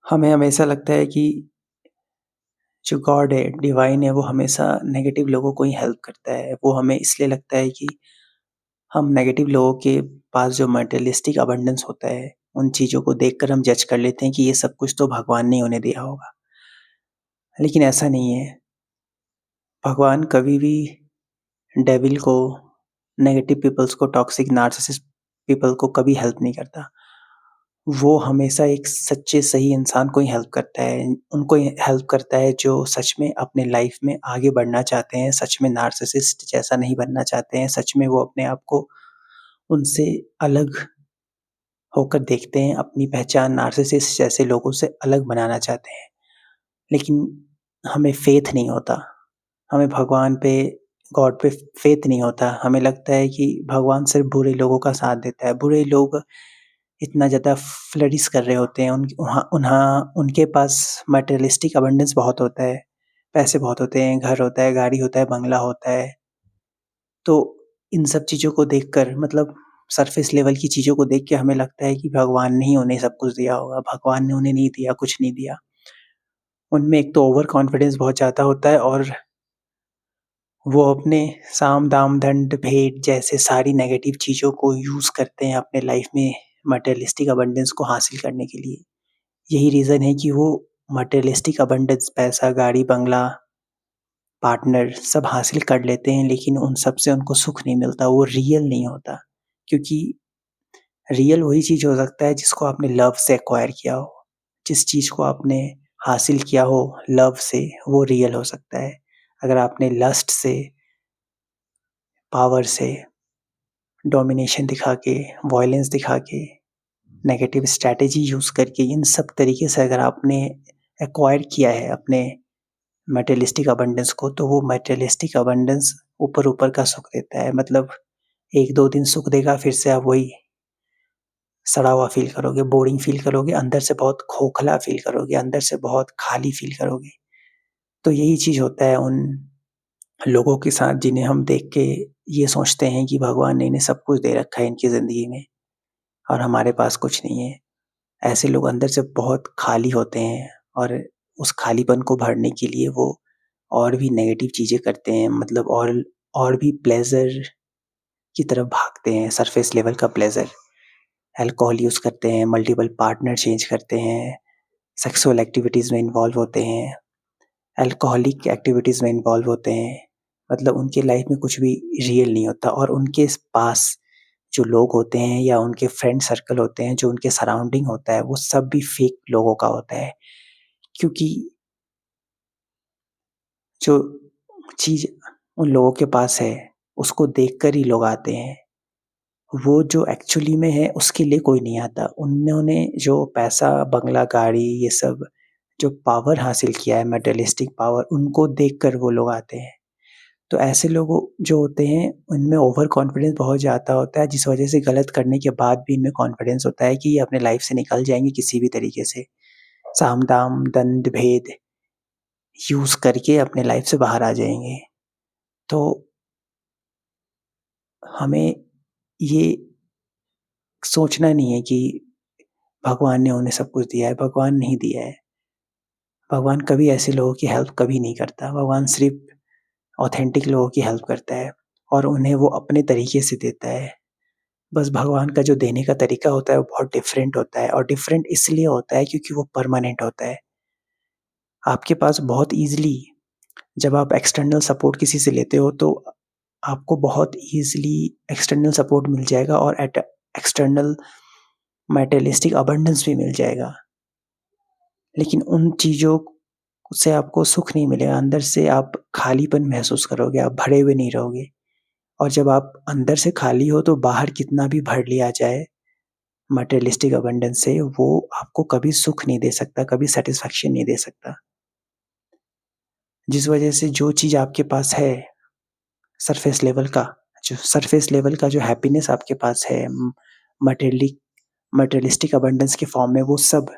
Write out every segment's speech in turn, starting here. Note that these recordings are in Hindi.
हमें हमेशा लगता है कि जो गॉड है, डिवाइन है, वो हमेशा नेगेटिव लोगों को ही हेल्प करता है। वो हमें इसलिए लगता है कि हम नेगेटिव लोगों के पास जो मटेरियलिस्टिक अबंडेंस होता है, उन चीज़ों को देखकर हम जज कर लेते हैं कि ये सब कुछ तो भगवान ने उन्हें दिया होगा। लेकिन ऐसा नहीं है। भगवान कभी भी डेविल को, नेगेटिव पीपल्स को, टॉक्सिक नार्सिसिस्ट पीपल को कभी हेल्प नहीं करता। वो हमेशा एक सच्चे सही इंसान को ही हेल्प करता है। उनको ही हेल्प करता है जो सच में अपने लाइफ में आगे बढ़ना चाहते हैं, सच में नार्सिसिस्ट जैसा नहीं बनना चाहते हैं, सच में वो अपने आप को उनसे अलग होकर देखते हैं, अपनी पहचान नार्सिसिस्ट जैसे लोगों से अलग बनाना चाहते हैं। लेकिन हमें फ़ेथ नहीं होता, हमें भगवान पे, गॉड पे फ़ेथ नहीं होता। हमें लगता है कि भगवान सिर्फ़ बुरे लोगों का साथ देता है। बुरे लोग इतना ज़्यादा फ्लरिश कर रहे होते हैं, उनके पास मटेरियलिस्टिक अबंडेंस बहुत होता है, पैसे बहुत होते हैं, घर होता है, गाड़ी होता है, बंगला होता है। तो इन सब चीज़ों को देखकर, मतलब सरफेस लेवल की चीज़ों को देख के हमें लगता है कि भगवान ने ही उन्हें सब कुछ दिया होगा, भगवान ने उन्हें नहीं दिया, कुछ नहीं दिया। उनमें एक तो ओवर कॉन्फिडेंस बहुत ज़्यादा होता है और वो अपने साम, दाम, दंड, भेद जैसे सारी नेगेटिव चीज़ों को यूज़ करते हैं अपने लाइफ में मटेरियलिस्टिक अबंडेंस को हासिल करने के लिए। यही रीज़न है कि वो मटेरियलिस्टिक अबंडेंस, पैसा, गाड़ी, बंगला, पार्टनर सब हासिल कर लेते हैं, लेकिन उन सब से उनको सुख नहीं मिलता, वो रियल नहीं होता। क्योंकि रियल वही चीज़ हो सकता है जिसको आपने लव से एक्वायर किया हो। जिस चीज़ को आपने हासिल किया हो लव से, वो रियल हो सकता है। अगर आपने लस्ट से, पावर से, डोमिनेशन दिखा के, वॉयलेंस दिखा के, नेगेटिव स्ट्रैटेजी यूज़ करके, इन सब तरीके से अगर आपने एक्वायर किया है अपने मटेरियलिस्टिक अबंडेंस को, तो वो मटेरियलिस्टिक अबंडेंस ऊपर-ऊपर का सुख देता है। मतलब 1-2 दिन सुख देगा, फिर से आप वही सड़ा हुआ फ़ील करोगे, बोरिंग फ़ील करोगे, अंदर से बहुत खोखला फ़ील करोगे, अंदर से बहुत खाली फ़ील करोगे। तो यही चीज़ होता है उन लोगों के साथ जिन्हें हम देख के ये सोचते हैं कि भगवान ने इन्हें सब कुछ दे रखा है इनकी ज़िंदगी में और हमारे पास कुछ नहीं है। ऐसे लोग अंदर से बहुत खाली होते हैं और उस खालीपन को भरने के लिए वो और भी नेगेटिव चीज़ें करते हैं, मतलब और भी प्लेज़र की तरफ भागते हैं, सरफेस लेवल का प्लेज़र। अल्कोहल यूज़ करते हैं, मल्टीपल पार्टनर चेंज करते हैं, सेक्सुअल एक्टिविटीज़ में इन्वॉल्व होते हैं, अल्कोहलिक एक्टिविटीज़ में इन्वॉल्व होते हैं। मतलब उनकी लाइफ़ में कुछ भी रियल नहीं होता और उनके पास जो लोग होते हैं या उनके फ्रेंड सर्कल होते हैं, जो उनके सराउंडिंग होता है, वो सब भी फेक लोगों का होता है। क्योंकि जो चीज़ उन लोगों के पास है, उसको देखकर ही लोग आते हैं। वो जो एक्चुअली में है, उसके लिए कोई नहीं आता। उन्होंने जो पैसा, बंगला, गाड़ी, ये सब जो पावर हासिल किया है, मटेरियलिस्टिक पावर, उनको देखकर वो लोग आते हैं। तो ऐसे लोग जो होते हैं, उनमें ओवर कॉन्फिडेंस बहुत ज़्यादा होता है, जिस वजह से गलत करने के बाद भी इनमें कॉन्फिडेंस होता है कि ये अपने लाइफ से निकल जाएँगे किसी भी तरीके से। साम-दाम, दंड-भेद यूज़ करके अपने लाइफ से बाहर आ जाएँगे। तो हमें ये सोचना नहीं है कि भगवान ने उन्हें सब कुछ दिया है, भगवान नहीं दिया है। भगवान कभी ऐसे लोगों की हेल्प कभी नहीं करता। भगवान सिर्फ़ ऑथेंटिक लोगों की हेल्प करता है और उन्हें वो अपने तरीके से देता है। बस भगवान का जो देने का तरीका होता है वो बहुत डिफरेंट होता है और डिफरेंट इसलिए होता है क्योंकि वो परमानेंट होता है। आपके पास बहुत ईज़िली, जब आप एक्सटर्नल सपोर्ट किसी से लेते हो तो आपको बहुत ईज़िली एक्सटर्नल सपोर्ट मिल जाएगा और एट एक्सटर्नल मटेरियलिस्टिक अबंडेंस भी मिल जाएगा। लेकिन उन चीज़ों से आपको सुख नहीं मिलेगा, अंदर से आप खालीपन महसूस करोगे, आप भरे हुए नहीं रहोगे। और जब आप अंदर से खाली हो तो बाहर कितना भी भर लिया जाए मटेरियलिस्टिक अबंडेंस से, वो आपको कभी सुख नहीं दे सकता, कभी सैटिस्फैक्शन नहीं दे सकता। जिस वजह से जो चीज़ आपके पास है, सरफेस लेवल का, जो सरफेस लेवल का जो हैप्पीनेस आपके पास है, मटेरियलिक मटेरियलिस्टिक अबंडेंस के फॉर्म में, वो सब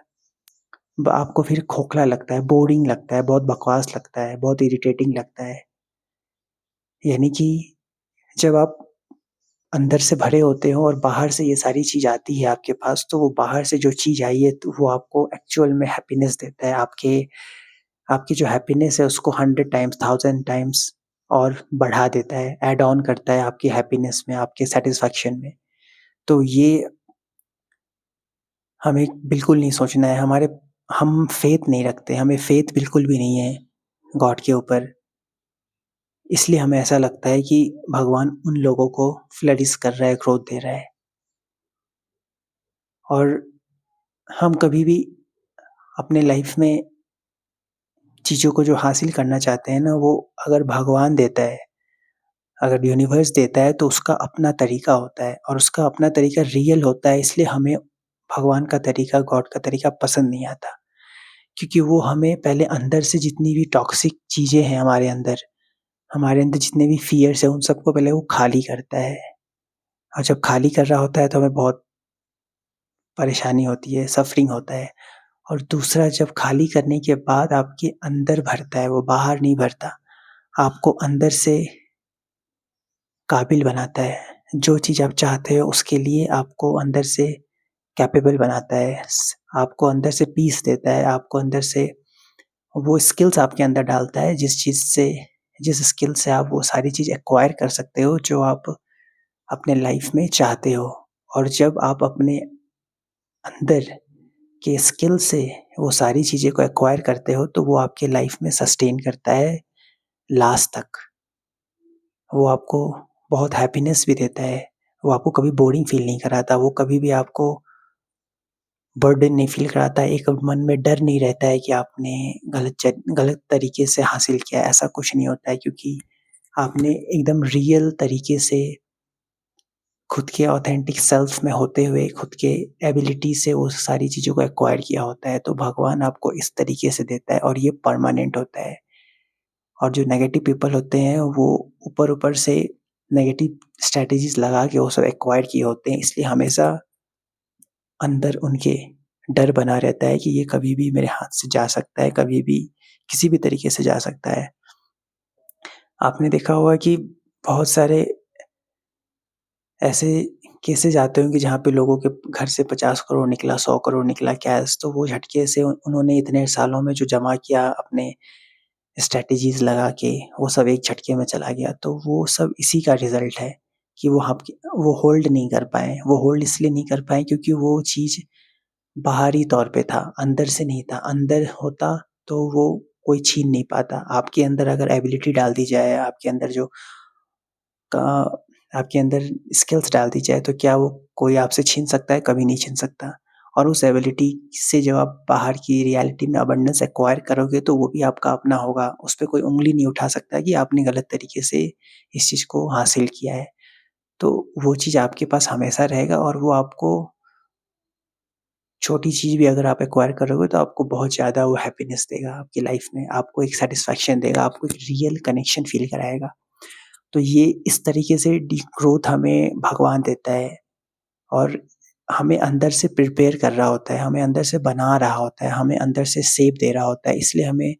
आपको फिर खोखला लगता है, बोरिंग लगता है, बहुत बकवास लगता है, बहुत इरिटेटिंग लगता है। यानी कि जब आप अंदर से भरे होते हो और बाहर से ये सारी चीज़ आती है आपके पास, तो वो बाहर से जो चीज़ आई है तो वो आपको एक्चुअल में हैप्पीनेस देता है। आपके आपकी जो हैप्पीनेस है उसको 100 टाइम्स, 1000 टाइम्स और बढ़ा देता है, ऐड ऑन करता है आपकी हैप्पीनेस में, आपके सैटिस्फैक्शन में। तो ये हमें बिल्कुल नहीं सोचना है, हम फ़ेथ नहीं रखते, हमें फ़ेथ बिल्कुल भी नहीं है गॉड के ऊपर। इसलिए हमें ऐसा लगता है कि भगवान उन लोगों को फ्लरिश कर रहा है, ग्रोथ दे रहा है। और हम कभी भी अपने लाइफ में चीज़ों को जो हासिल करना चाहते हैं ना, वो अगर भगवान देता है, अगर यूनिवर्स देता है तो उसका अपना तरीका होता है और उसका अपना तरीका रियल होता है, इसलिए हमें भगवान का तरीका, गॉड का तरीका पसंद नहीं आता। क्योंकि वो हमें पहले अंदर से जितनी भी टॉक्सिक चीज़ें हैं हमारे अंदर जितने भी फ़ियर्स हैं, उन सबको पहले वो खाली करता है। और जब खाली कर रहा होता है तो हमें बहुत परेशानी होती है, सफ़रिंग होता है। और दूसरा, जब खाली करने के बाद आपके अंदर भरता है, वो बाहर नहीं भरता। आपको अंदर से काबिल बनाता है। जो चीज़ आप चाहते हो उसके लिए आपको अंदर से कैपेबल बनाता है। आपको अंदर से पीस देता है, आपको अंदर से वो स्किल्स आपके अंदर डालता है जिस स्किल से आप वो सारी चीज़ एक्वायर कर सकते हो जो आप अपने लाइफ़ में चाहते हो। और जब आप अपने अंदर के स्किल से वो सारी चीज़ें को एक्वायर करते हो तो वो आपके लाइफ़ में सस्टेन करता है लास्ट तक। वो आपको बहुत हैप्पीनेस भी देता है। वो आपको कभी बोरिंग फ़ील नहीं कराता, वो कभी भी आपको बर्डन नहीं फ़ील कराता है। एक मन में डर नहीं रहता है कि आपने गलत तरीके से हासिल किया है, ऐसा कुछ नहीं होता है क्योंकि आपने एकदम रियल तरीके से खुद के ऑथेंटिक सेल्फ में होते हुए, खुद के एबिलिटी से वो सारी चीज़ों को एक्वायर किया होता है। तो भगवान आपको इस तरीके से देता है और ये परमानेंट होता है। और जो नेगेटिव पीपल होते हैं वो ऊपर-ऊपर से नेगेटिव स्ट्रैटेजीज़ लगा के वो सब एक्वायर किए होते हैं, इसलिए हमेशा अंदर उनके डर बना रहता है कि ये कभी भी मेरे हाथ से जा सकता है, कभी भी किसी भी तरीके से जा सकता है। आपने देखा होगा कि बहुत सारे ऐसे केसेज़ आते होंगे जहाँ पे लोगों के घर से 50 करोड़ निकला, 100 करोड़ निकला कैश, तो वो झटके से उन्होंने इतने सालों में जो जमा किया अपने स्ट्रैटेजीज़ लगा के, वो सब एक झटके में चला गया। तो वो सब इसी का रिज़ल्ट है कि वो होल्ड नहीं कर पाए। वो होल्ड इसलिए नहीं कर पाए क्योंकि वो चीज़ बाहरी तौर पे था, अंदर से नहीं था। अंदर होता तो वो कोई छीन नहीं पाता। आपके अंदर अगर एबिलिटी डाल दी जाए, का आपके अंदर स्किल्स डाल दी जाए, तो क्या वो कोई आपसे छीन सकता है? कभी नहीं छीन सकता। और उस एबिलिटी से जब आप बाहर की रियलिटी में अबंडेंस एक्वायर करोगे, तो वो भी आपका अपना होगा। उसपे कोई उँगली नहीं उठा सकता कि आपने गलत तरीके से इस चीज़ को हासिल किया है। तो वो चीज़ आपके पास हमेशा रहेगा और वो आपको छोटी चीज़ भी अगर आप एक्वायर करोगे तो आपको बहुत ज़्यादा वो हैप्पीनेस देगा आपकी लाइफ़ में, आपको एक सैटिस्फैक्शन देगा, आपको एक रियल कनेक्शन फ़ील कराएगा। तो ये इस तरीके से डी ग्रोथ हमें भगवान देता है और हमें अंदर से प्रिपेयर कर रहा होता है, हमें अंदर से बना रहा होता है, हमें अंदर से शेप दे रहा होता है, इसलिए हमें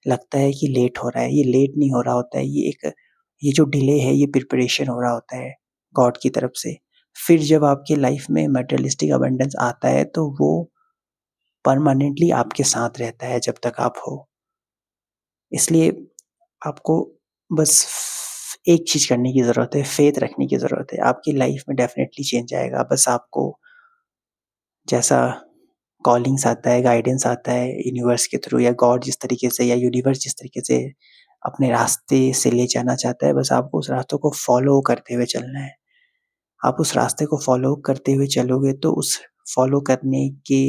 लगता है कि लेट हो रहा है, ये लेट नहीं हो रहा होता है, ये जो डिले है ये प्रिपरेशन हो रहा होता है गॉड की तरफ से। फिर जब आपकी लाइफ़ में मटेरियलिस्टिक अबंडेंस आता है तो वो परमानेंटली आपके साथ रहता है जब तक आप हो। इसलिए आपको बस एक चीज़ करने की ज़रूरत है, फ़ेथ रखने की ज़रूरत है। आपकी लाइफ़ में डेफ़िनेटली चेंज आएगा। बस आपको जैसा कॉलिंग्स आता है, गाइडेंस आता है यूनिवर्स के थ्रू या गॉड जिस तरीके से या यूनिवर्स जिस तरीके से अपने रास्ते से ले जाना चाहता है, बस आपको उस रास्तों को फ़ॉलो करते हुए चलना है। आप उस रास्ते को फ़ॉलो करते हुए चलोगे तो उस फ़ॉलो करने के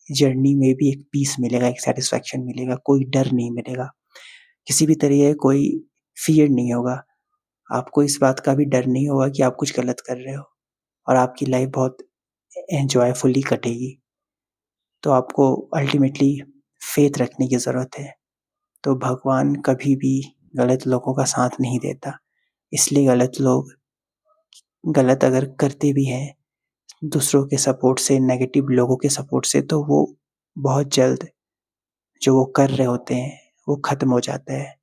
जर्नी में भी एक पीस मिलेगा, एक सैटिस्फैक्शन मिलेगा, कोई डर नहीं मिलेगा। किसी भी तरह का कोई फ़ियर नहीं होगा। आपको इस बात का भी डर नहीं होगा कि आप कुछ गलत कर रहे हो और आपकी लाइफ़ बहुत एन्जॉयफुली कटेगी। तो आपको अल्टीमेटली फ़ेथ रखने की ज़रूरत है। तो भगवान कभी भी गलत लोगों का साथ नहीं देता। इसलिए गलत लोग गलत अगर करते भी हैं दूसरों के सपोर्ट से, नेगेटिव लोगों के सपोर्ट से, तो वो बहुत जल्द जो वो कर रहे होते हैं, वो ख़त्म हो जाता है।